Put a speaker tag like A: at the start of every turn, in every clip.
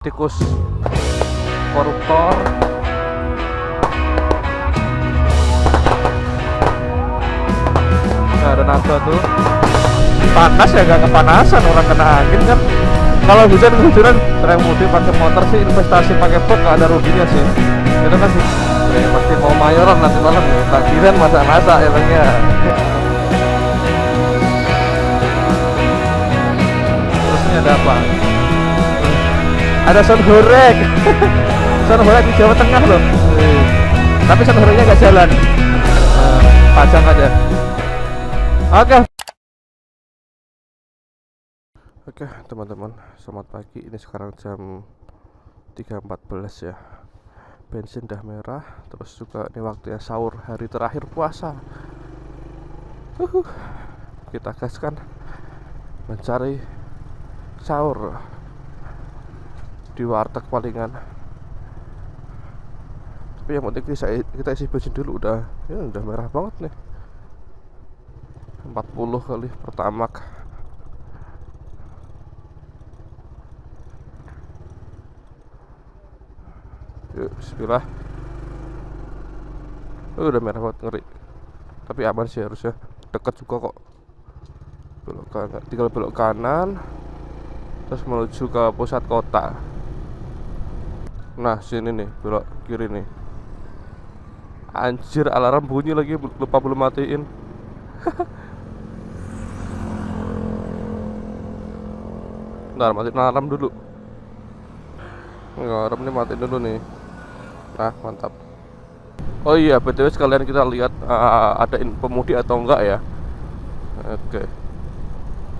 A: Tikus koruptor. Nah, ada nado tuh. Panas ya, gak kepanasan, orang kena angin kan. Kalau hujan-hujanan trek mudik pakai motor sih, investasi pakai boat gak ada ruginya sih. Itu kan ya, pasti mau mayoran nanti malam ya. Takbiran masak-masak emangnya. Terus ini ada apa? Ada sound horeg. Sound horeg di Jawa Tengah loh. Tapi sound horegnya nggak jalan. Pajang aja. Oke, teman-teman, selamat pagi. Ini sekarang jam 3.14 ya. Bensin udah merah. Terus juga ini waktunya sahur, hari terakhir puasa. Kita gaskan mencari sahur di warteg palingan. Tapi yang penting kita isi bensin dulu. Udah merah banget nih, 40 kali pertamak. Yuk, bismillah. Udah merah banget, ngeri. Tapi aman sih harusnya, dekat juga kok. Belok kanan, tinggal belok kanan terus menuju ke pusat kota. Nah, sini nih, belok kiri nih. Anjir, alarm bunyi lagi, lupa belum matiin. Bentar, matiin alarm dulu. Alarm nih matiin dulu nih. Nah, mantap. Oh iya, BTW sekalian kita lihat ada pemudik atau enggak ya. Oke.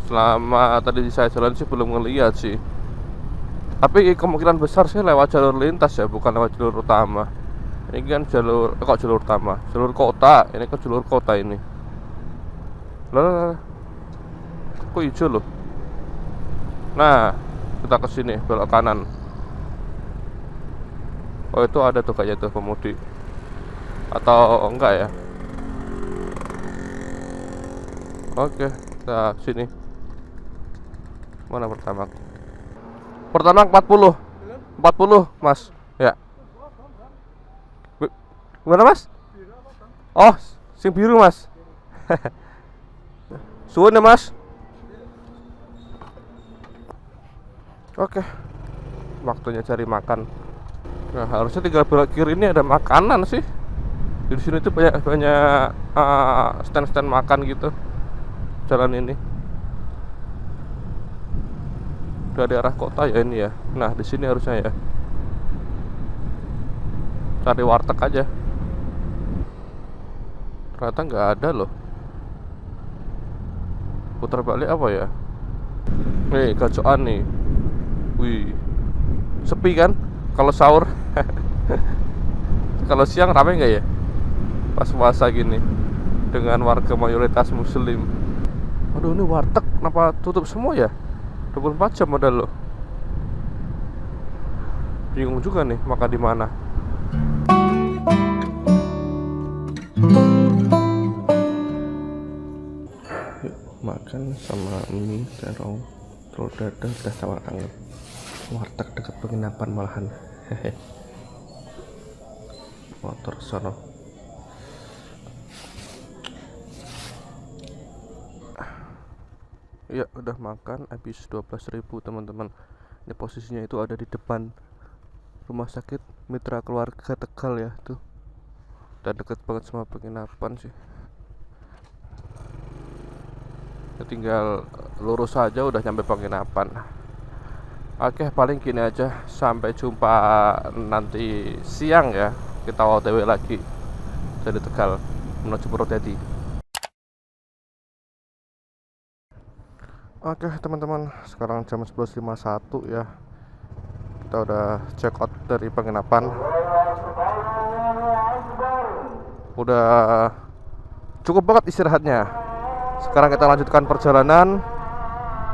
A: Selama tadi saya jalan sih belum ngeliat sih. Tapi kemungkinan besar sih lewat jalur lintas ya, bukan lewat jalur utama. Ini kan jalur, kok jalur utama? Jalur kota, ini kan jalur kota ini. Lah, kok hijau loh? Nah, kita ke sini, belok kanan. Oh, itu ada tuh kayaknya tuh pemudik. Atau enggak ya? Oke, kita sini. Mana pertama? Pertama 40. 40, Mas. Ya. Gimana, Mas? Oh, sing biru, Mas. Suwun ya, Mas. Oke. Waktunya cari makan. Nah, harusnya tinggal belok kiri ini ada makanan sih. Di sini tuh banyak stand-stand makan gitu. Jalan ini. Dari arah kota ya ini ya. Nah, di sini harusnya ya. Cari warteg aja. Ternyata nggak ada loh. Putar balik apa ya? Nih, gacoan nih. Wih, sepi kan? Kalau sahur. Kalau siang ramai nggak ya? Pas puasa gini, dengan warga mayoritas muslim. Aduh, ini warteg kenapa tutup semua ya? 24 jam ada loh. Bingung juga nih makan di mana. Yuk, makan sama mie, terong, telur dadar, teh tawar anget. Warteg dekat penginapan malahan. Hehe. Motor sono. Ya, udah makan habis 12.000 teman-teman. Ini posisinya itu ada di depan rumah sakit Mitra Keluarga Tegal ya tuh. Udah deket banget sama penginapan sih. Ya, tinggal lurus aja udah nyampe penginapan. Oke, paling gini aja. Sampai jumpa nanti siang ya. Kita OTW lagi dari Tegal menuju Purwodadi. Oke teman-teman, sekarang jam 11.51 ya. Kita udah check out dari penginapan. Udah cukup banget istirahatnya. Sekarang kita lanjutkan perjalanan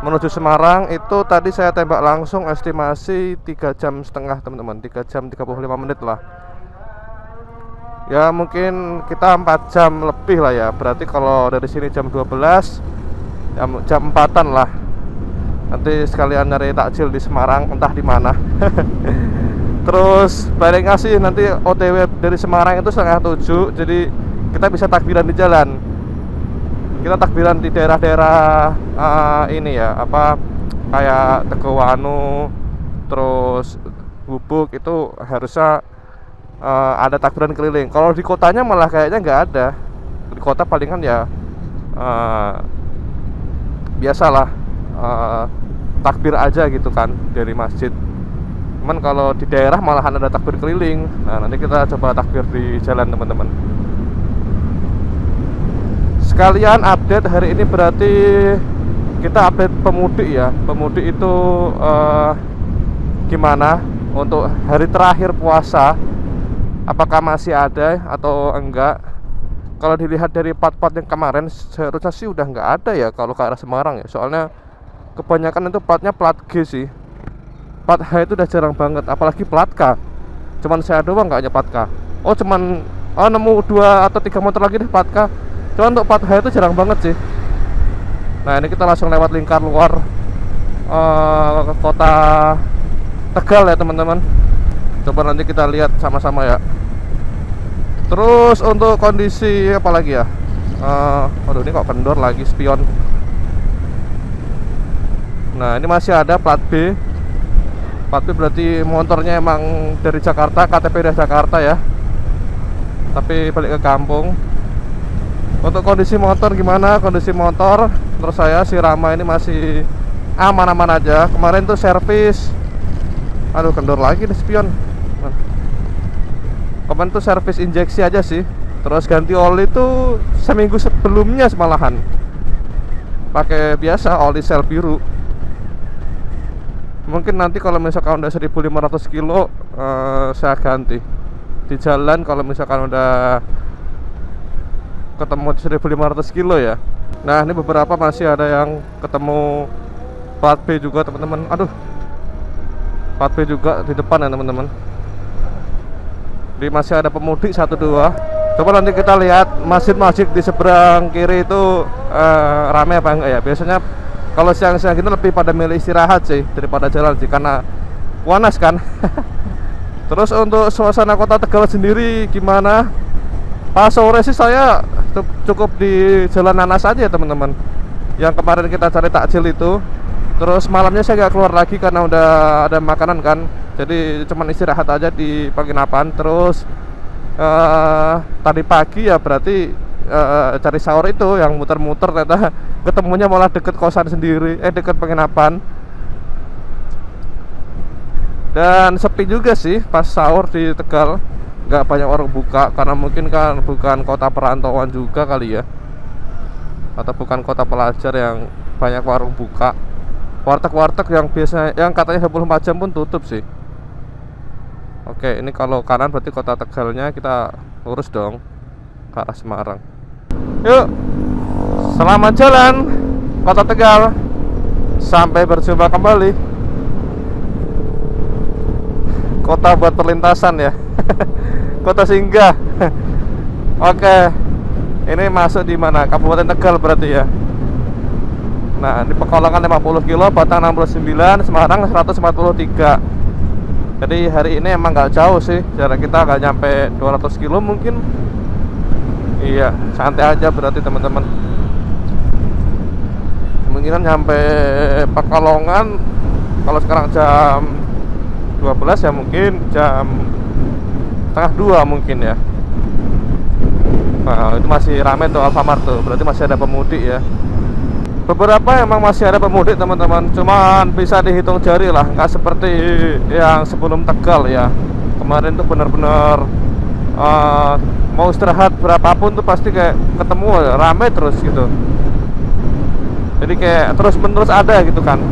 A: menuju Semarang. Itu tadi saya tembak langsung estimasi 3,5 jam teman-teman. 3 jam 35 menit lah. Ya mungkin kita 4 jam lebih lah ya. Berarti kalau dari sini jam 12, jam 4-an lah. Nanti sekalian nyari takjil di Semarang, entah di mana. Terus baliknya sih nanti OTW dari Semarang itu 6:30. Jadi kita bisa takbiran di jalan. Kita takbiran di daerah-daerah ini ya, apa kayak Tegowanu, terus Gubuk, itu harusnya ada takbiran keliling. Kalau di kotanya malah kayaknya nggak ada. Di kota palingan ya biasalah takbir aja gitu kan dari masjid. Cuman kalau di daerah malahan ada takbir keliling. Nah, nanti kita coba takbir di jalan teman-teman. Sekalian update hari ini, berarti kita update pemudik ya. Pemudik itu gimana untuk hari terakhir puasa, apakah masih ada atau enggak. Kalau dilihat dari plat-plat yang kemarin, seharusnya sih udah nggak ada ya kalau ke arah Semarang ya. Soalnya kebanyakan itu platnya plat G sih. Plat H itu udah jarang banget, apalagi plat K. Cuman saya doang nggak hanya plat K. Cuman nemu 2 atau 3 motor lagi deh plat K. Cuman untuk plat H itu jarang banget sih. Nah, ini kita langsung lewat lingkar luar kota Tegal ya teman-teman. Coba nanti kita lihat sama-sama ya. Terus untuk kondisi apa lagi ya? Waduh, ini kok kendor lagi spion. Nah, ini masih ada plat B. Plat B berarti motornya emang dari Jakarta, KTP dari Jakarta ya, tapi balik ke kampung. Untuk kondisi motor gimana? Kondisi motor terus saya si Rama ini masih aman-aman aja. Kemarin tuh servis, aduh kendor lagi nih spion. Kemarin tuh servis injeksi aja sih. Terus ganti oli tuh seminggu sebelumnya malahan. Pakai biasa oli sel biru. Mungkin nanti kalau misalkan udah 1.500 kilo saya ganti. Di jalan kalau misalkan udah ketemu 1.500 kilo ya. Nah, ini beberapa masih ada yang ketemu plat B juga teman-teman. Aduh, plat B juga di depan ya teman-teman. Jadi masih ada pemudik 1-2. Coba nanti kita lihat masjid-masjid di seberang kiri itu ramai apa enggak ya. Biasanya kalau siang-siang gini lebih pada milih istirahat sih daripada jalan sih, karena panas kan. Terus untuk suasana kota Tegal sendiri gimana? Pas sore sih saya cukup di Jalan Nanas aja ya teman-teman. Yang kemarin kita cari takjil itu. Terus malamnya saya nggak keluar lagi karena udah ada makanan kan. Jadi cuman istirahat aja di penginapan. Terus tadi pagi ya berarti cari sahur itu yang muter-muter, ternyata ketemunya malah deket kosan sendiri, deket penginapan. Dan sepi juga sih pas sahur di Tegal, nggak banyak orang buka karena mungkin kan bukan kota perantauan juga kali ya, atau bukan kota pelajar yang banyak warung buka. Warteg-warteg yang biasanya yang katanya 24 jam pun tutup sih. Oke, ini kalau kanan berarti kota Tegalnya, kita lurus dong ke arah Semarang. Yuk, selamat jalan kota Tegal. Sampai berjumpa kembali. Kota buat perlintasan ya. Kota singgah. Oke, ini masuk di mana? Kabupaten Tegal berarti ya. Nah, di Pekalongan 50 kilo, Batang 69, Semarang 143. Jadi hari ini emang nggak jauh sih, jarak kita nggak nyampe 200 kilo mungkin. Iya, santai aja berarti teman-teman. Kemungkinan nyampe Pekalongan kalau sekarang jam 12 ya, mungkin jam setengah 2 mungkin ya. Nah, itu masih ramai tuh Alfamart tuh, berarti masih ada pemudik ya. Beberapa emang masih ada pemudik teman-teman, cuman bisa dihitung jari lah, nggak seperti yang sebelum Tegal ya. Kemarin tuh benar-benar mau istirahat berapapun tuh pasti kayak ketemu rame terus gitu. Jadi kayak terus menerus ada gitu kan.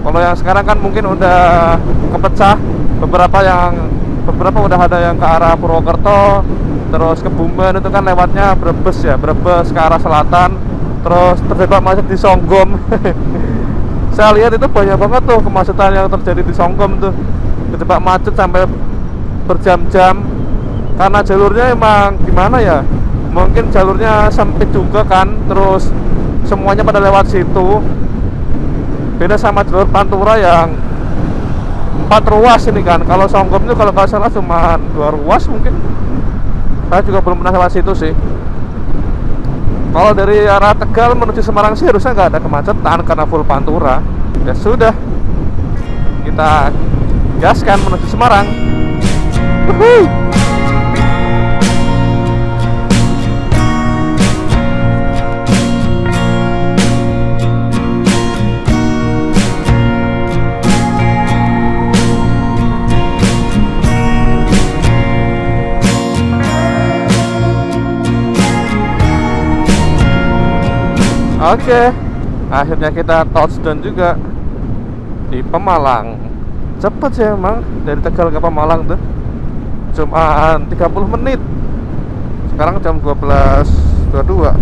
A: Kalau yang sekarang kan mungkin udah kepecah. Beberapa udah ada yang ke arah Purwokerto, terus ke Bumen itu kan lewatnya Brebes ya, Brebes ke arah selatan, terus terjebak macet di Songgom. Saya lihat itu banyak banget tuh kemacetan yang terjadi di Songgom tuh, terjebak macet sampai berjam-jam. Karena jalurnya emang gimana ya, mungkin jalurnya sempit juga kan, terus semuanya pada lewat situ. Beda sama jalur Pantura yang 4 ruas ini kan. Kalau Songgom itu kalau nggak salah cuma 2 ruas mungkin. Saya juga belum pernah lewat situ sih. Kalau dari arah Tegal menuju Semarang sih harusnya nggak ada kemacetan karena full Pantura. Ya sudah, kita gaskan menuju Semarang. Wuhu. Oke, akhirnya kita touchdown juga di Pemalang. Cepet sih emang dari Tegal ke Pemalang tuh, cuma 30 menit. Sekarang jam 12.22,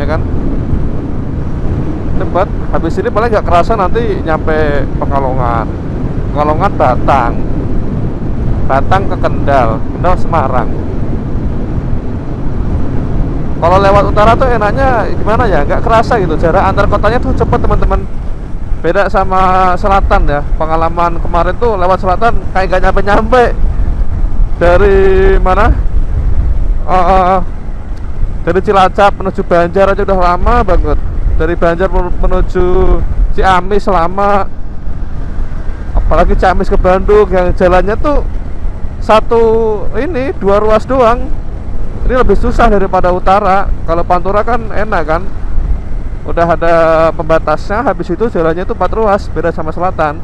A: ya kan? Cepet. Habis ini paling nggak kerasa nanti nyampe Pekalongan. Pekalongan Batang, Batang ke Kendal, Kendal Semarang. Kalau lewat utara tuh enaknya gimana ya, nggak kerasa gitu, jarak antar kotanya tuh cepet teman-teman. Beda sama selatan ya. Pengalaman kemarin tuh lewat selatan kayak gak nyampe-nyampe. Dari mana? Dari Cilacap menuju Banjar aja udah lama banget. Dari Banjar menuju Ciamis lama. Apalagi Ciamis ke Bandung yang jalannya tuh dua ruas doang. Ini lebih susah daripada utara. Kalau Pantura kan enak kan, udah ada pembatasnya. Habis itu jalannya tuh 4 ruas, beda sama selatan.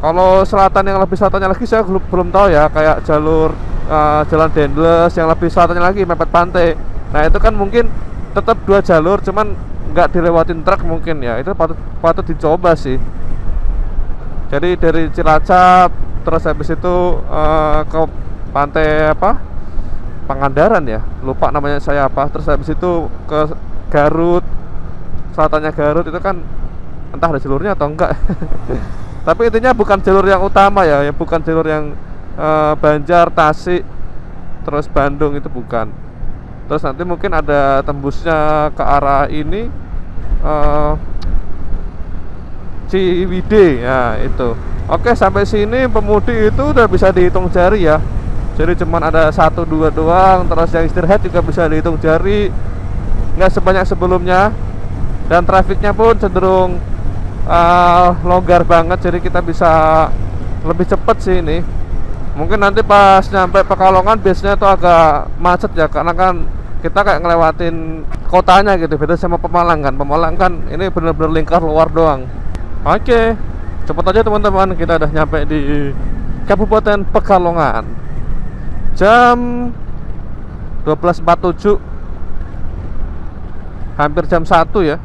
A: Kalau selatan yang lebih selatannya lagi saya belum tahu ya. Kayak jalur Jalan Dendles yang lebih selatannya lagi mepet pantai. Nah itu kan mungkin tetap 2 jalur, cuman nggak dilewatin truk mungkin ya. Itu patut dicoba sih. Jadi dari Cilacap terus habis itu ke pantai apa, Pangandaran ya, lupa namanya saya apa. Terus habis itu ke Garut, selatannya Garut itu kan entah ada jalurnya atau enggak. Tapi intinya bukan jalur yang utama ya, bukan jalur yang Banjar, Tasik, terus Bandung, itu bukan. Terus nanti mungkin ada tembusnya ke arah ini, Ciwidey ya itu. Oke, sampai sini pemudi itu udah bisa dihitung jari ya. Jadi cuman ada 1, 2 doang. Terus yang istirahat juga bisa dihitung jari, nggak sebanyak sebelumnya. Dan trafiknya pun cenderung longgar banget. Jadi kita bisa lebih cepet sih ini. Mungkin nanti pas nyampe Pekalongan biasanya tuh agak macet ya, karena kan kita kayak ngelewatin kotanya gitu. Beda sama Pemalang kan. Pemalang kan ini bener-bener lingkar luar doang. Oke, cepet aja teman-teman, kita udah nyampe di Kabupaten Pekalongan. Jam 12.47, hampir jam 1 ya.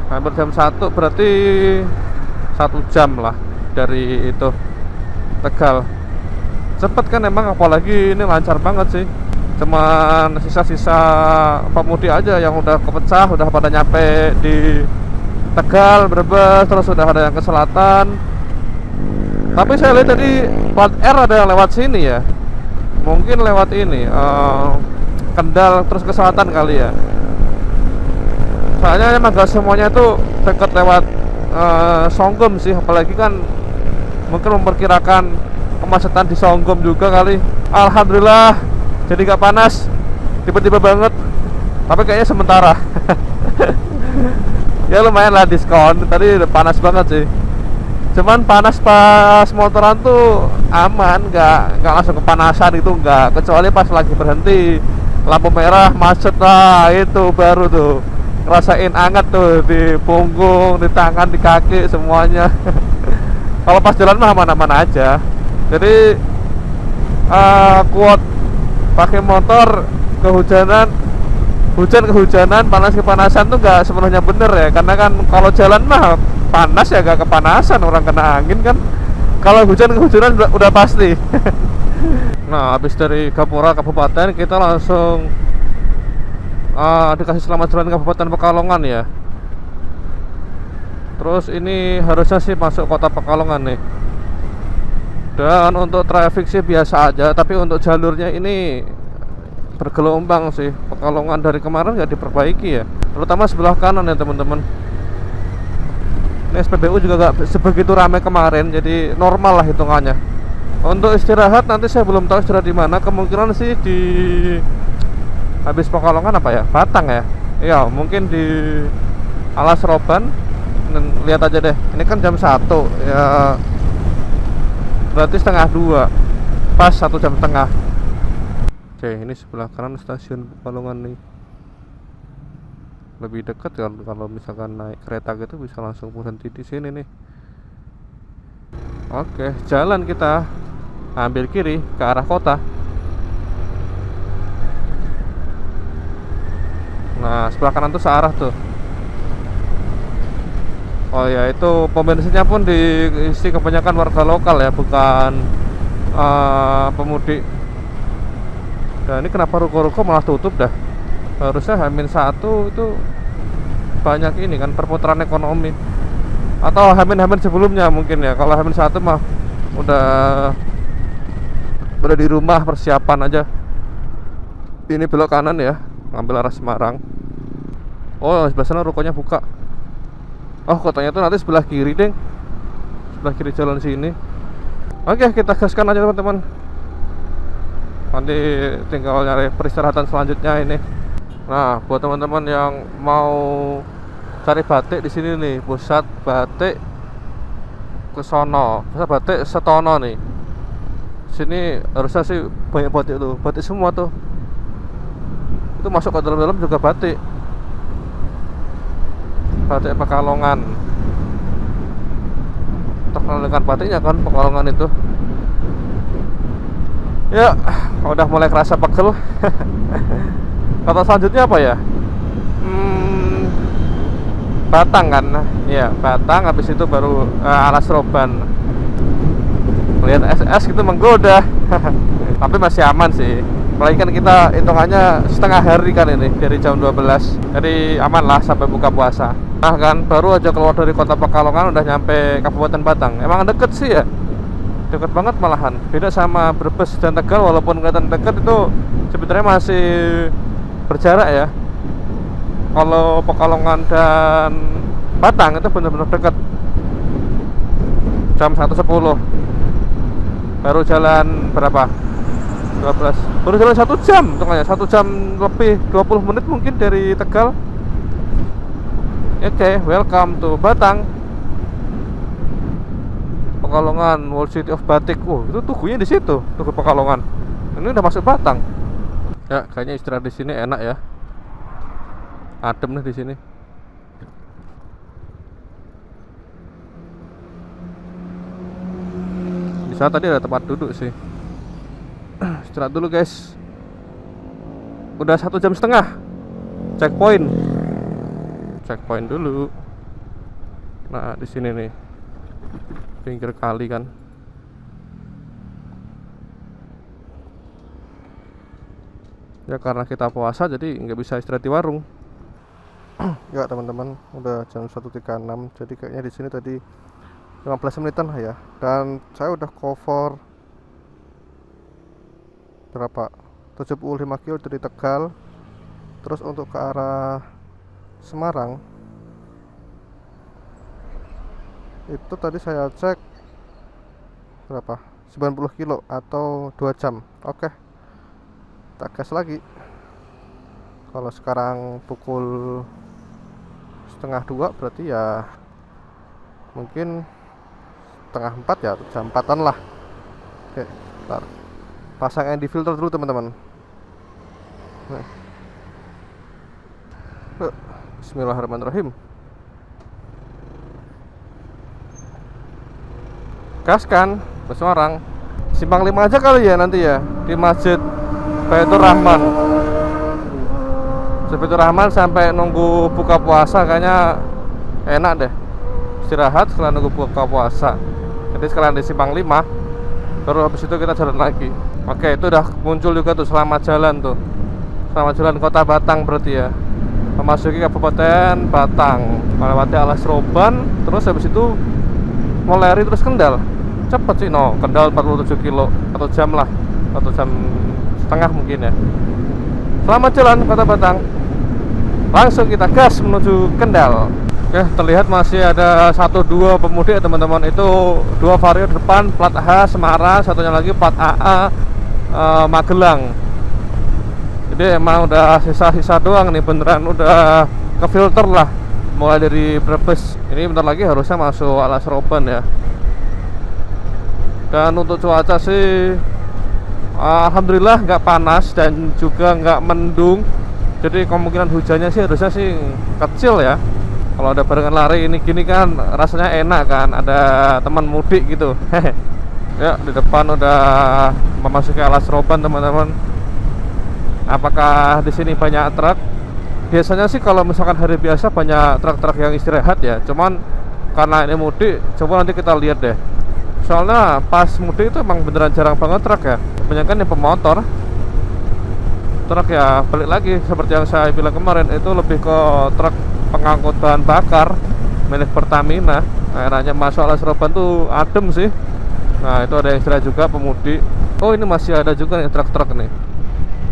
A: Hampir jam 1, berarti 1 jam lah dari itu Tegal. Cepet kan emang, apalagi ini lancar banget sih. Cuman sisa-sisa pemudi aja yang udah kepecah, udah pada nyampe di Tegal, Brebes, terus udah ada yang ke selatan. Tapi saya lihat tadi plat R ada yang lewat sini ya. Mungkin lewat ini Kendal terus ke selatan kali ya. Soalnya emang gak semuanya tuh deket lewat Songgom sih. Apalagi kan mungkin memperkirakan kemacetan di Songgom juga kali. Alhamdulillah jadi gak panas, tiba-tiba banget. Tapi kayaknya sementara. Ya lumayan lah diskon. Tadi udah panas banget sih. Cuman panas pas motoran tuh aman, nggak langsung kepanasan itu nggak. Kecuali pas lagi berhenti lampu merah macet lah, itu baru tuh ngerasain anget tuh di punggung, di tangan, di kaki semuanya. Kalau pas jalan mah aman-aman aja. Jadi kuat pakai motor kehujanan, kehujanan, panas kepanasan tuh nggak sepenuhnya bener ya. Karena kan kalau jalan mah panas ya gak kepanasan, orang kena angin kan. Kalau hujan kehujanan udah pasti. Nah, habis dari Gapura Kabupaten kita langsung dikasih selamat jalan Kabupaten Pekalongan ya. Terus ini harusnya sih masuk kota Pekalongan nih. Dan untuk traffic sih biasa aja, tapi untuk jalurnya ini bergelombang sih. Pekalongan dari kemarin nggak diperbaiki ya, terutama sebelah kanan ya teman-teman. Ini SPBU juga nggak sebegitu ramai kemarin, jadi normal lah hitungannya. Untuk istirahat nanti saya belum tahu istirahat di mana. Kemungkinan sih di habis Pekalongan apa ya, Batang ya. Iya mungkin di Alas Roban. Lihat aja deh, ini kan jam 1 ya, berarti setengah 2, pas 1 jam setengah. Oke, ini sebelah kanan stasiun Pekalongan nih, lebih dekat kan. Kalau misalkan naik kereta gitu bisa langsung berhenti di sini nih. Oke, jalan kita ambil kiri ke arah kota. Nah, sebelah kanan tuh searah tuh. Oh ya, itu pom bensinnya pun diisi kebanyakan warga lokal ya, bukan pemudik. Dan ini kenapa ruko-ruko malah tutup dah? Harusnya H-1 itu banyak ini kan perputaran ekonomi. Atau H-H sebelumnya mungkin ya. Kalau H-1 mah udah di rumah persiapan aja. Ini belok kanan ya, ngambil arah Semarang. Oh, sebelah sana rukonya buka. Oh, kotanya tuh nanti sebelah kiri, deng. Sebelah kiri jalan sini. Oke, kita gaskan aja teman-teman. Nanti tinggal nyari peristirahatan selanjutnya ini. Nah, buat teman-teman yang mau cari batik di sini nih, pusat batik Kesono, pusat batik Setono nih. Sini harusnya sih banyak batik tuh, batik semua tuh. Itu masuk ke dalam-dalam juga batik. Batik Pekalongan, terkenal dengan batiknya kan Pekalongan itu. Ya, udah mulai kerasa pegel. Kota selanjutnya apa ya? Batang kan? Ya, Batang. Habis itu baru Alas Roban. Lihat SS gitu menggoda. Tapi masih aman sih. Apalagi kan kita hitungannya setengah hari kan ini, dari jam 12. Jadi aman lah sampai buka puasa. Nah kan, baru aja keluar dari kota Pekalongan udah nyampe Kabupaten Batang. Emang deket sih ya, deket banget malahan. Beda sama Brebes dan Tegal, walaupun kelihatan deket, itu sebenarnya masih berjarak ya. Kalau Pekalongan dan Batang itu benar-benar deket. Jam 1.10 baru jalan berapa? 12. Baru jalan 1 jam, tengahnya 1 jam lebih 20 menit mungkin dari Tegal. Oke, welcome to Batang. Pekalongan, World City of Batik. Itu tugunya di situ, tugu Pekalongan. Ini udah masuk Batang. Ya, kayaknya istirahat di sini enak ya. Adem nih di sini. Di sana tadi ada tempat duduk sih. Istirahat dulu guys. Udah 1 jam setengah. Checkpoint dulu. Nah, di sini nih, pinggir kali kan. Ya karena kita puasa jadi nggak bisa istirahat di warung. Ya teman-teman, udah jam 1.36. Jadi kayaknya di sini tadi 15 menitan lah ya. Dan saya udah cover berapa? 75 kilo dari Tegal. Terus untuk ke arah Semarang itu tadi saya cek berapa? 90 kilo atau 2 jam. Oke, kita gas lagi. Kalau sekarang pukul setengah 2, berarti ya mungkin setengah 4 ya, jam 4-an lah. Oke, bentar. Pasang ND filter dulu teman-teman. Bismillahirrahmanirrahim. Gaskan ke Semarang. Simpang 5 aja kali ya nanti ya, di Masjid Baitur Rahman. Baitur Rahman sampai nunggu buka puasa kayaknya enak deh. Istirahat setelah nunggu buka puasa. Jadi sekalian di Simpang 5, baru habis itu kita jalan lagi. Oke, itu udah muncul juga tuh selamat jalan tuh. Selamat jalan Kota Batang berarti ya. Memasuki Kabupaten Batang, melewati Alas Roban, terus habis itu Moleri terus Kendal. Cepet sih Kendal 47 kilo, 1 jam lah, 1 jam setengah mungkin ya. Selamat jalan Kota Batang. Langsung kita gas menuju Kendal. Oke, terlihat masih ada 1-2 pemudik ya teman-teman. Itu 2 Vario depan, plat H Semarang, satunya lagi plat AA Magelang. Jadi emang udah sisa-sisa doang nih, beneran udah ke filter lah. Mulai dari Brebes. Ini bentar lagi harusnya masuk Alas Roban ya. Dan untuk cuaca sih alhamdulillah nggak panas dan juga nggak mendung. Jadi kemungkinan hujannya sih harusnya sih kecil ya. Kalau ada barengan lari ini gini kan rasanya enak kan, ada teman mudik gitu. Ya, di depan udah memasuki Alas Roban teman-teman. Apakah di sini banyak truk? Biasanya sih kalau misalkan hari biasa banyak truk-truk yang istirahat ya. Cuman karena ini mudik, coba nanti kita lihat deh. Soalnya pas mudik itu emang beneran jarang banget truk ya. Kebanyakan yang pemotor. Truk ya balik lagi seperti yang saya bilang kemarin, itu lebih ke truk pengangkut bahan bakar milik Pertamina. Nah, enaknya masuk Alas Roban tuh adem sih. Nah, itu ada yang istirahat juga pemudik. Oh, ini masih ada juga nih truk-truk nih.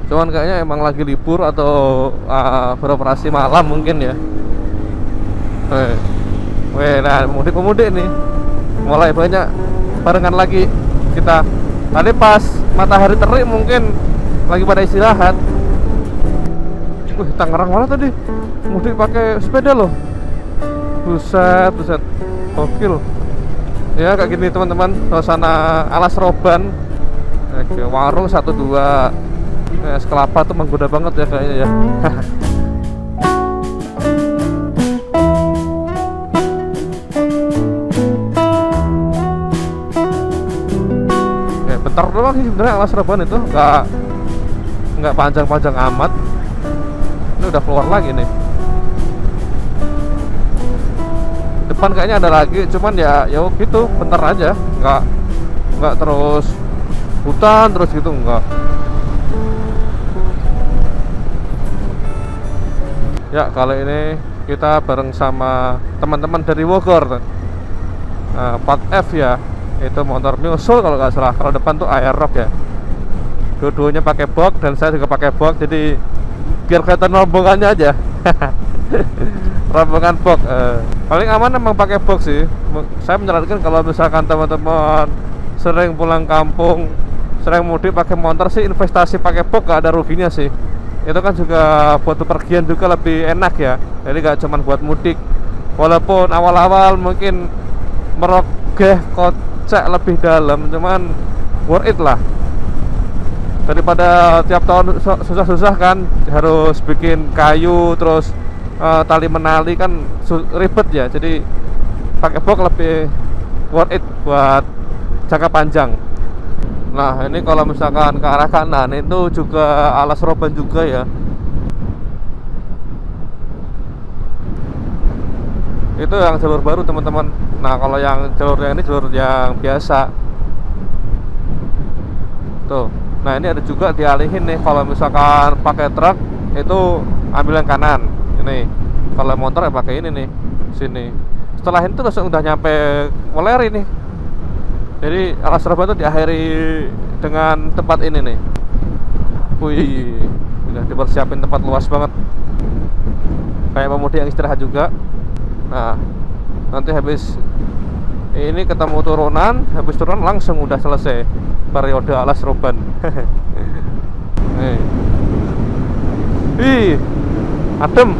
A: Cuman kayaknya emang lagi libur atau beroperasi malam mungkin ya. Nah pemudik nih mulai banyak barengan lagi kita. Tadi pas matahari terik mungkin lagi pada istirahat. Tangerang mana tadi? Mudik pakai sepeda loh. Buset. Gokil. Ya kayak gini teman-teman, suasana Alas Roban. Oke, warung 1-2. Es kelapa tuh menggoda banget ya kayaknya ya. Bentar doang sih sebenarnya Alas Roban itu, nggak panjang-panjang amat. Ini udah keluar lagi nih. Depan kayaknya ada lagi, cuman ya gitu, bentar aja, nggak terus hutan terus gitu, nggak. Ya, kali ini kita bareng sama teman-teman dari Bogor. Plat F ya, itu motor Miosul kalau nggak salah. Kalau depan tuh Aerox ya. Dua-duanya pakai box dan saya juga pakai box, jadi biar kelihatan rombongannya aja. Rombongan box. Paling aman emang pakai box sih. Saya menyarankan kalau misalkan teman-teman sering pulang kampung, sering mudik pakai motor sih, investasi pakai box gak ada ruginya sih. Itu kan juga buat bepergian juga lebih enak ya. Jadi gak cuma buat mudik. Walaupun awal-awal mungkin merogeh kocek lebih dalam, cuman worth it lah. Daripada tiap tahun susah-susah kan, harus bikin kayu terus tali menali kan ribet ya. Jadi pakai box lebih worth it buat jangka panjang. Nah, ini kalau misalkan ke arah kanan itu juga Alas Roban juga ya. Itu yang jalur baru teman-teman. Nah, kalau yang jalurnya ini jalur yang biasa. Tuh. Nah, ini ada juga dialihin nih. Kalau misalkan pakai truk itu ambil yang kanan. Ini. Kalau motor ya pakai ini nih. Sini. Setelah itu langsung udah nyampe Weleri nih. Jadi Alas Roban itu diakhiri dengan tempat ini nih. Wih, udah dipersiapin tempat luas banget. Kayak pemudik yang istirahat juga. Nah, nanti habis ini ketemu turunan, habis turunan langsung udah selesai periode Alas Roban. Nih. Ih, adem.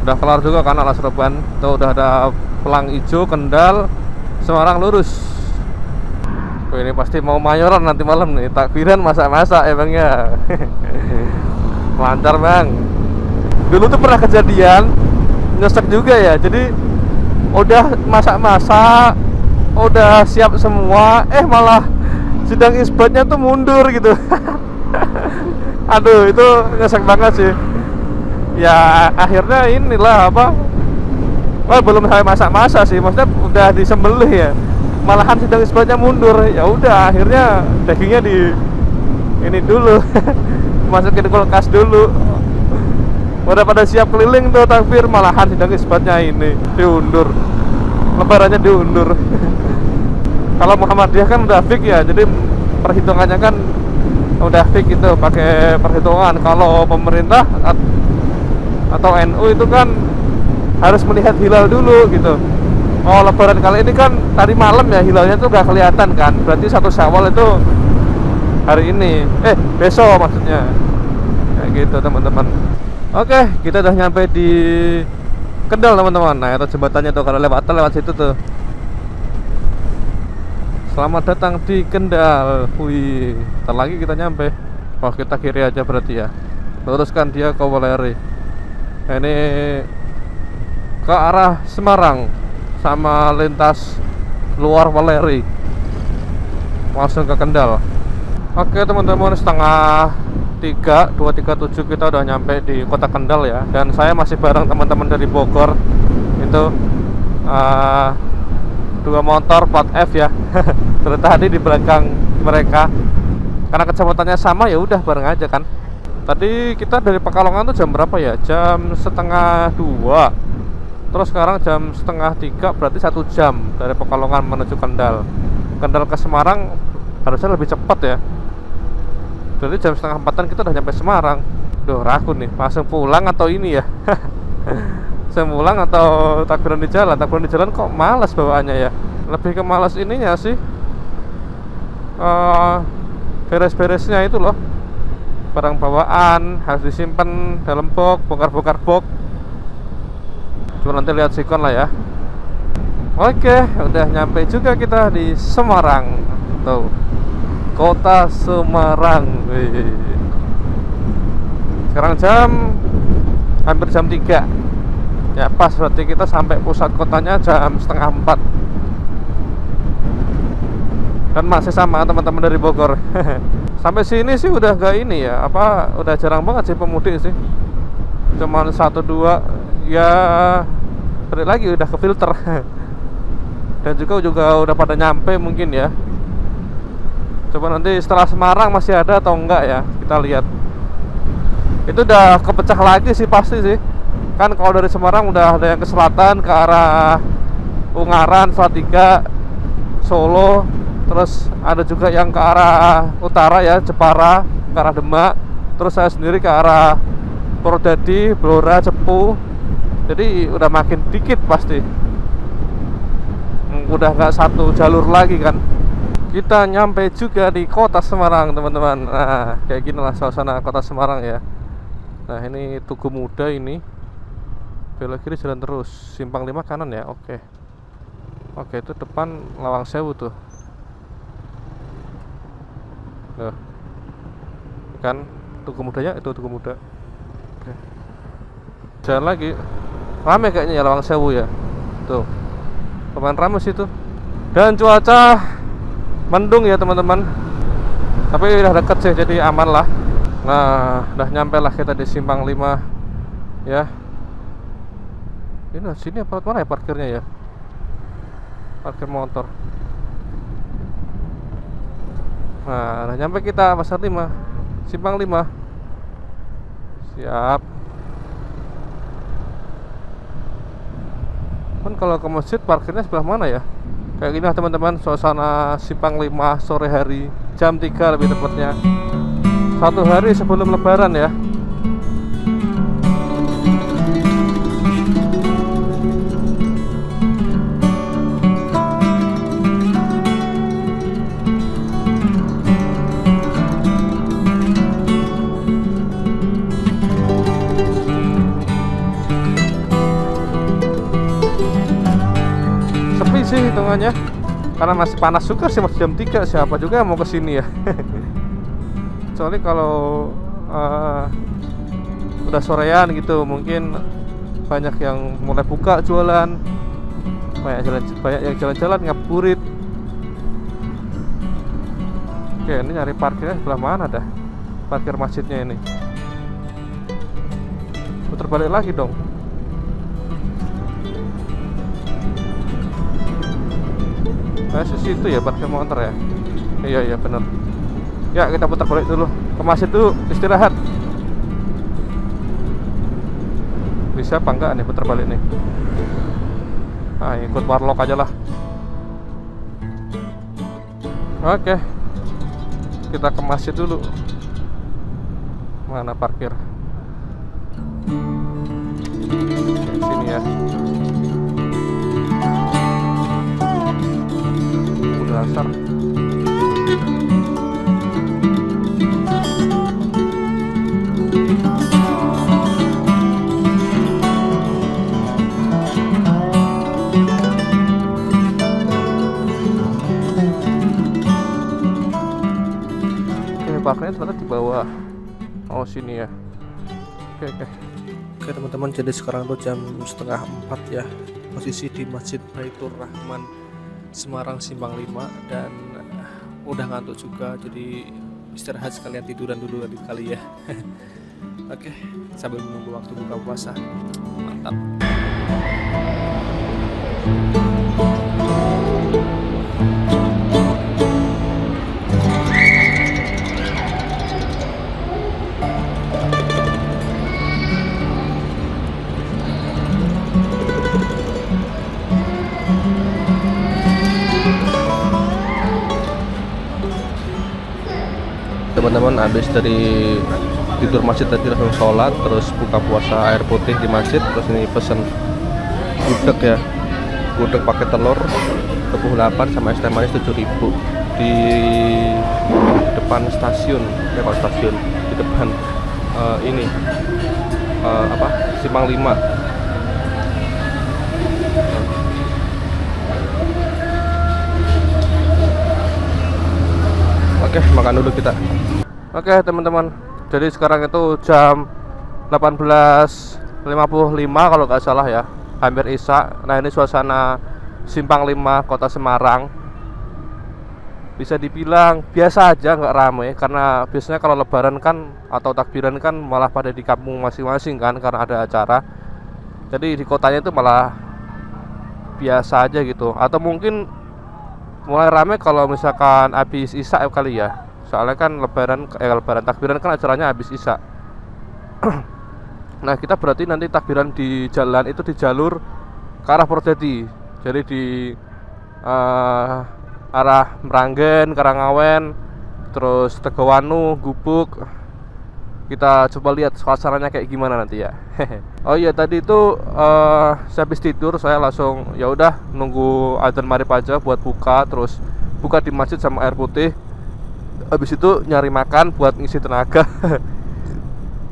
A: Udah kelar juga kan Alas Roban. Tuh udah ada pelang hijau Kendal, Semarang lurus. Ini pasti mau mayoran nanti malam nih, takbiran masak-masak emangnya. Lancar bang. Dulu tuh pernah kejadian nyesek juga ya. Jadi udah masak-masak, udah siap semua, malah sidang isbatnya tuh mundur gitu. Aduh, itu nyesek banget sih. Ya akhirnya inilah apa? Wah, belum sampai masak-masak sih, maksudnya udah disembelih ya. Malahan sidang isbatnya mundur. Ya udah, akhirnya dagingnya di ini dulu. Masukin kulkas dulu. Udah pada siap keliling tuh takbir, malahan sidang isbatnya ini diundur. Lebarannya diundur. Kalau Muhammadiyah kan udah fix ya, jadi perhitungannya kan udah fix itu pakai perhitungan. Kalau pemerintah atau NU itu kan harus melihat hilal dulu gitu. Oh, lebaran kali ini kan tadi malam ya, hilalnya tuh gak kelihatan kan. Berarti 1 Syawal itu hari ini. Besok maksudnya. Kayak gitu teman-teman. Oke, kita udah nyampe di Kendal teman-teman. Nah, itu jembatannya tuh, kalau lewat situ tuh. Selamat datang di Kendal. Wih, ntar lagi kita nyampe. Wah, kita kiri aja berarti ya. Luruskan dia ke Weleri. Nah, ini ke arah Semarang sama lintas luar Weleri. Langsung ke Kendal. Oke teman-teman, setengah 2.37 kita udah nyampe di kota Kendal ya. Dan saya masih bareng teman-teman dari Bogor. Itu 2 motor plat F ya. Terus tadi di belakang mereka, karena kecepatannya sama ya udah bareng aja kan. Tadi kita dari Pekalongan tuh jam berapa ya? Jam setengah 2. Terus sekarang jam setengah 3, berarti 1 jam dari Pekalongan menuju Kendal. Kendal ke Semarang harusnya lebih cepat ya. Jadi jam setengah 4-an kita udah nyampe Semarang. Duh, ragu nih, langsung pulang atau ini ya. Saya pulang atau takbiran di jalan. Takbiran di jalan kok malas bawaannya ya. Lebih ke malas ininya sih, beres-beresnya itu loh. Barang bawaan harus disimpan dalam box, bongkar-bongkar box. Cuma nanti lihat sikon lah ya. Oke, udah nyampe juga kita di Semarang. Tuh, kota Semarang. Wih. Sekarang hampir jam 3. Ya pas, berarti kita sampai pusat kotanya jam setengah 4. Dan masih sama teman-teman dari Bogor. Sampai sini sih udah gak ini ya, udah jarang banget sih pemudik sih. Cuman 1-2 ya, balik lagi udah ke filter. Dan juga udah pada nyampe mungkin ya. Coba nanti setelah Semarang masih ada atau enggak ya, kita lihat. Itu udah kepecah lagi sih pasti sih. Kan kalau dari Semarang udah ada yang ke selatan, ke arah Ungaran, Salatiga, Solo. Terus ada juga yang ke arah utara ya, Jepara, ke arah Demak. Terus saya sendiri ke arah Purwodadi, Blora, Cepu. Jadi udah makin dikit pasti. Udah gak satu jalur lagi kan. Kita nyampe juga di kota Semarang teman-teman. Nah, kayak gini lah suasana kota Semarang ya. Nah, ini Tugu Muda ini. Belok kiri jalan terus, simpang 5 kanan ya. Oke, itu depan Lawang Sewu tuh. Loh, kan Tugu Mudanya, itu Tugu Muda. Oke. Jalan lagi. Rame kayaknya ya Lawang Sewu ya. Tuh, lumayan rame sih tuh. Dan cuaca mendung ya teman-teman. Tapi udah deket sih, jadi aman lah. Nah, udah nyampe lah kita di simpang 5 ya. Ini sini apa mana ya parkirnya ya? Parkir motor. Nah, udah nyampe kita Pasar 5, simpang 5. Siap. Kan kalau ke masjid parkirnya sebelah mana ya? Kayak gini lah teman-teman, suasana simpang 5 sore hari, jam 3 lebih tepatnya. 1 hari sebelum lebaran ya. Sih hitungannya, karena masih panas juga sih, masih jam 3. Siapa juga yang mau kesini ya. Kecuali kalau udah sorean gitu, mungkin banyak yang mulai buka jualan, banyak yang jalan-jalan ngabuburit. Oke, ini nyari parkirnya sebelah mana dah, parkir masjidnya ini. Putar balik lagi dong. Nah, situ ya parkir motor ya. Iya benar. Ya, kita putar balik dulu ke masjid dulu, istirahat. Bisa apa enggak nih putar balik nih? Nah, ikut warlock aja lah. Oke. kita ke masjid dulu. Mana parkir? Sini ya. Udah asar. Parkirnya ternyata di bawah. Oh sini ya. Oke teman-teman, jadi sekarang tuh jam 3:30 ya. Posisi di Masjid Baitur Rahman Semarang Simpang 5 dan udah ngantuk juga, jadi istirahat sekalian tiduran dulu kali ya. Oke, sambil menunggu waktu buka puasa. Mantap. Teman-teman, habis dari tidur masjid tadi langsung sholat, terus buka puasa air putih di masjid, terus ini pesen gudeg ya, gudeg pakai telur 28 sama es teh manis 7.000 di depan stasiun ya, kalau stasiun di depan ini Simpang 5. Oke, makan dulu kita. Oke teman-teman, jadi sekarang itu jam 18.55 kalau nggak salah ya, hampir isya. Nah ini suasana Simpang 5 Kota Semarang. Bisa dibilang biasa aja, nggak ramai, karena biasanya kalau lebaran kan atau takbiran kan malah pada di kampung masing-masing kan, karena ada acara. Jadi di kotanya itu malah biasa aja gitu. Atau mungkin mulai rame kalau misalkan habis isya kali ya. Soalnya kan lebaran takbiran kan acaranya habis isya. Nah kita berarti nanti takbiran di jalan itu di jalur ke arah Purwodadi. Jadi di arah Meranggen, Karangawen, terus Tegawanu, Gubuk. Kita coba lihat suasananya kayak gimana nanti ya. Oh iya, tadi itu saya habis tidur, saya langsung ya udah nunggu adzan maghrib aja buat buka, terus buka di masjid sama air putih. Habis itu nyari makan buat ngisi tenaga.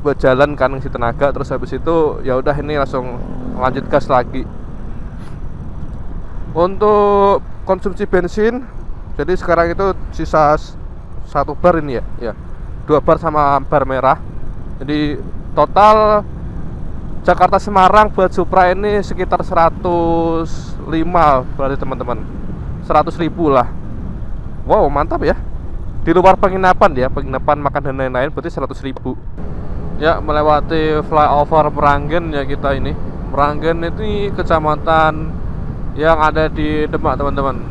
A: Buat jalan kan ngisi tenaga, terus habis itu ya udah ini langsung lanjut gas lagi. Untuk konsumsi bensin, jadi sekarang itu sisa 1 bar ini ya 2 bar sama bar merah. Jadi total Jakarta Semarang buat Supra ini sekitar 105 berarti teman-teman, 100.000 lah. Wow mantap ya. Di luar penginapan ya, penginapan makan dan lain-lain berarti 100.000. Ya, melewati flyover Meranggen ya kita ini. Meranggen itu kecamatan yang ada di Demak teman-teman.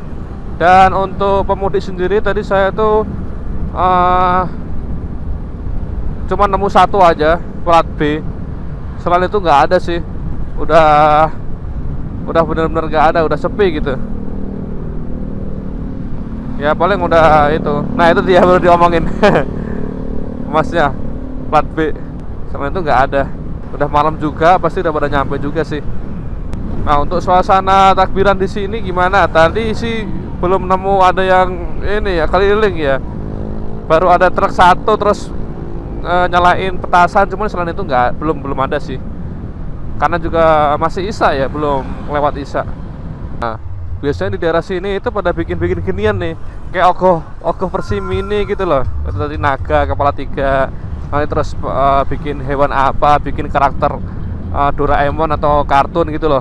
A: Dan untuk pemudik sendiri tadi saya tuh cuma nemu 1 aja plat B. Selain itu nggak ada sih. Udah benar-benar nggak ada, udah sepi gitu. Ya paling udah itu. Nah itu dia baru diomongin. Masnya plat B. Selain itu nggak ada. Udah malam juga, pasti udah pada nyampe juga sih. Nah untuk suasana takbiran di sini gimana? Tadi sih belum nemu ada yang ini ya keliling ya. Baru ada truk 1 terus nyalain petasan, cuman selain itu belum ada sih. Karena juga masih isya ya, belum lewat isya. Nah, biasanya di daerah sini itu pada bikin ginian nih, kayak ogoh versi mini gitu loh. Tadi naga kepala 3, nanti terus bikin hewan apa, bikin karakter Doraemon atau kartun gitu loh.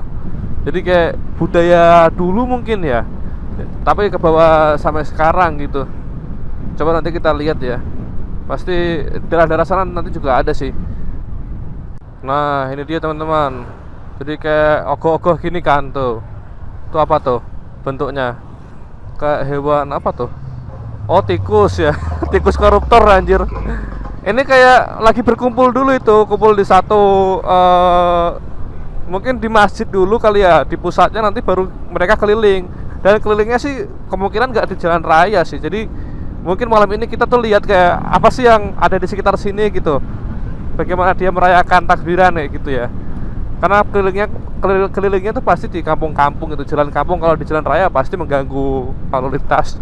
A: Jadi kayak budaya dulu mungkin ya, tapi ke bawah sampai sekarang gitu. Coba nanti kita lihat ya. Pasti daerah-daerah sana nanti juga ada sih. Nah ini dia teman-teman. Jadi kayak ogoh-ogoh gini kan tuh. Itu apa tuh bentuknya? Kayak hewan apa tuh? Oh tikus ya. Tikus koruptor anjir. Ini kayak lagi berkumpul dulu itu. Kumpul di satu mungkin di masjid dulu kali ya. Di pusatnya nanti baru mereka keliling. Dan kelilingnya sih kemungkinan nggak di jalan raya sih. Jadi Mungkin malam ini kita tuh lihat kayak apa sih yang ada di sekitar sini gitu. Bagaimana dia merayakan takbiran ya gitu ya. Karena kelilingnya tuh pasti di kampung-kampung itu, jalan kampung. Kalau di jalan raya pasti mengganggu lalu lintas.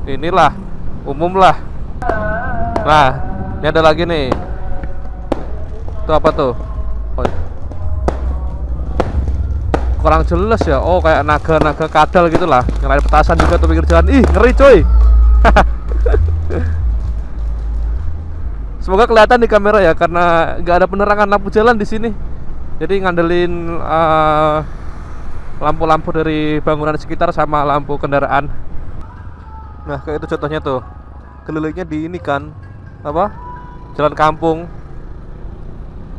A: Inilah umum lah. Nah, ini ada lagi nih. Itu apa tuh? Oh, kurang jelas ya. Oh, kayak naga-naga kadal gitu lah. Nyalain petasan juga tuh pinggir jalan. Ih, ngeri coy. Semoga kelihatan di kamera ya, karena nggak ada penerangan lampu jalan di sini. Jadi ngandelin lampu-lampu dari bangunan sekitar sama lampu kendaraan. Nah, kayak itu contohnya tuh. Kelilingnya di ini kan, apa? Jalan kampung.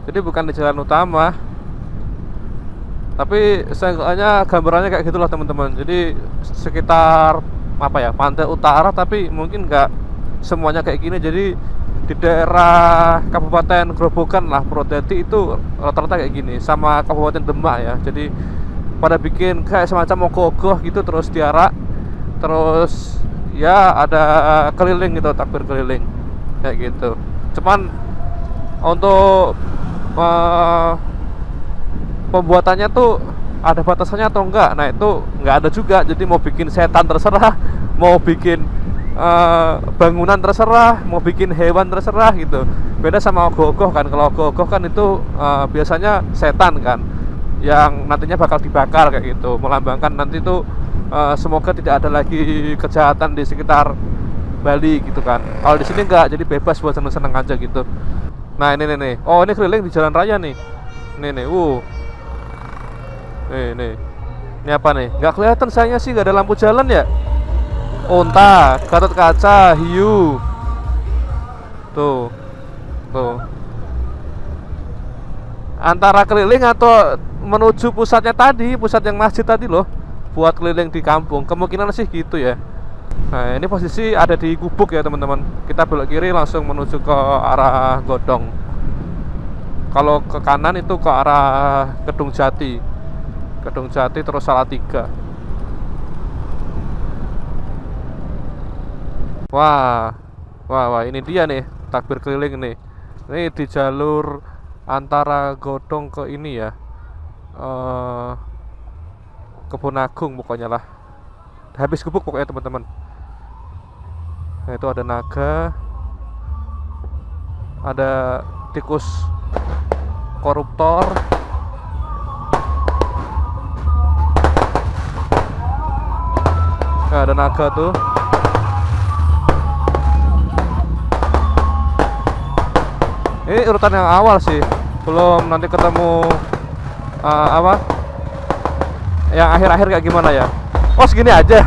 A: Jadi bukan di jalan utama. Tapi seenggaknya gambarannya kayak gitulah teman-teman. Jadi sekitar apa ya, pantai utara, tapi mungkin nggak semuanya kayak gini. Jadi di daerah Kabupaten Grobogan lah, Purwodadi itu rata-rata kayak gini, sama Kabupaten Demak ya. Jadi pada bikin kayak semacam ogoh-ogoh gitu, terus diarak, terus ya ada keliling gitu, takbir keliling kayak gitu. Cuman untuk pembuatannya tuh ada batasannya atau enggak, nah itu enggak ada juga. Jadi mau bikin setan terserah, mau bikin bangunan terserah, mau bikin hewan terserah gitu. Beda sama ogoh-ogoh kan. Kalau ogoh-ogoh kan itu biasanya setan kan, yang nantinya bakal dibakar kayak gitu, melambangkan nanti tuh semoga tidak ada lagi kejahatan di sekitar Bali gitu kan. Kalau di sini enggak, jadi bebas buat seneng-seneng aja gitu. Nah ini nih. Oh, ini keliling di jalan raya nih. Nih. Nih. Ini apa nih? Nggak kelihatan sayangnya sih, nggak ada lampu jalan ya. Onta, Gatot Kaca, hiu. Tuh. Antara keliling atau menuju pusatnya tadi, pusat yang masjid tadi loh, buat keliling di kampung. Kemungkinan sih gitu ya. Nah, ini posisi ada di Gubuk ya teman-teman. Kita belok kiri langsung menuju ke arah Godong. Kalau ke kanan itu ke arah Kedung Jati terus Salatiga. Wah, ini dia nih takbir keliling nih. Ini di jalur antara Godong ke ini ya, Kebonagung pokoknya lah. Habis Gubuk pokoknya teman-teman. Nah, itu ada naga, ada tikus koruptor, nah, ada naga tuh. Ini urutan yang awal sih, belum nanti ketemu apa yang akhir-akhir kayak gimana ya. Oh, segini aja.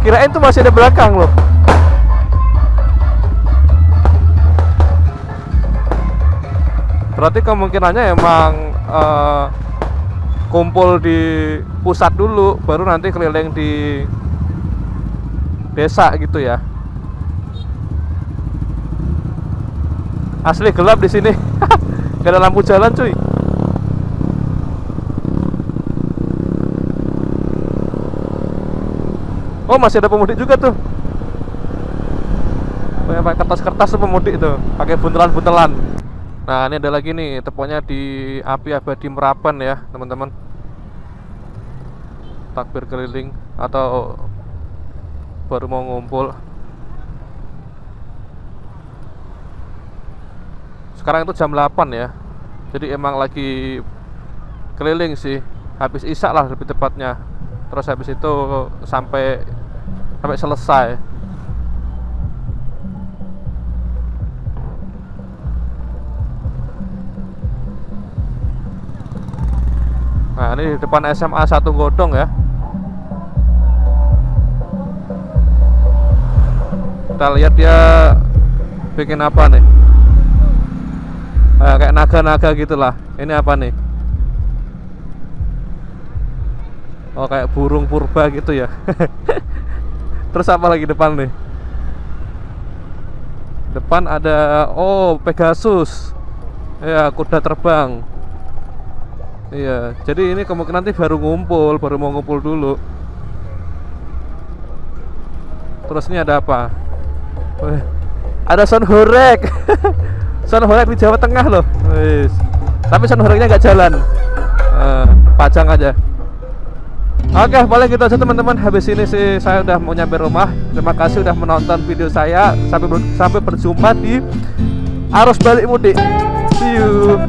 A: Kirain tuh masih ada belakang loh. Berarti kemungkinannya emang kumpul di pusat dulu, baru nanti keliling di desa gitu ya. Asli gelap di sini. Gak ada lampu jalan cuy. Oh, masih ada pemudik juga tuh. Pakai kertas-kertas tuh pemudik itu, pakai buntelan-buntelan. Nah, ini ada lagi nih, tepatnya di Api Abadi Merapen ya teman-teman. Takbir keliling atau baru mau ngumpul. Sekarang itu jam 8 ya. Jadi emang lagi keliling sih. Habis isya lah lebih tepatnya. Terus habis itu sampai selesai. Nah, ini di depan SMA 1 Godong ya. Kita lihat dia bikin apa nih. Kayak naga-naga gitulah. Ini apa nih? Oh, kayak burung purba gitu ya. Terus apa lagi depan nih? Depan ada Pegasus. Ya, kuda terbang. Iya, jadi ini kemungkinan nanti baru mau ngumpul dulu. Terus ini ada apa? Wih, ada sound horeg. Sound horeg di Jawa Tengah loh. Wih. Tapi sound horegnya nggak jalan. Pajang aja. Oke, paling gitu aja teman-teman. Habis ini sih saya udah mau nyampe rumah. Terima kasih udah menonton video saya. Sampai berjumpa di arus balik mudik. See you.